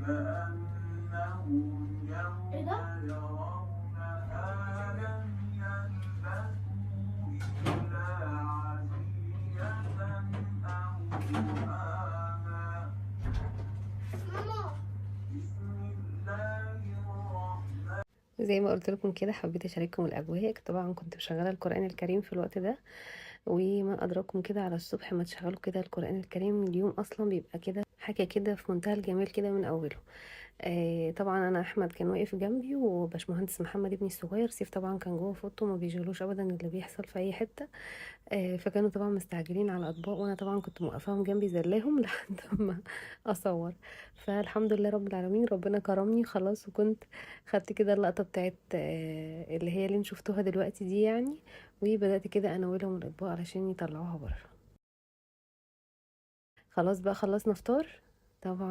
كأنهم يوم ايه ده؟ يرونها لم يلبثوا إلا عشية أو ضحاها. ماما. بسم الله الرحمن. زي ما قلت لكم كده، حبيت اشارككم الاجواء. طبعا كنت مشغله القران الكريم في الوقت ده، وما ادراكم كده على الصبح ما تشغلوا كده القران الكريم، اليوم اصلا بيبقى كده حاجه كده في منتهى الجمال كده من اوله. طبعا انا احمد كان واقف جنبي، وباشمهندس محمد ابني الصغير سيف طبعا كان جوه في اوضته، ما بيشغلوش ابدا اللي بيحصل في اي حته. فكانوا طبعا مستعجلين على الاطباق، وانا طبعا كنت موقفاهم جنبي زلاهم لحد ما اصور. فالحمد لله رب العالمين، ربنا كرمني خلاص، وكنت خدت كده اللقطه بتاعت اللي هي اللي انتوا شفتوها دلوقتي دي يعني. وبدات كده اناولهم الاطباق علشان يطلعوها بره. خلاص بقى خلصنا فطار طبعا.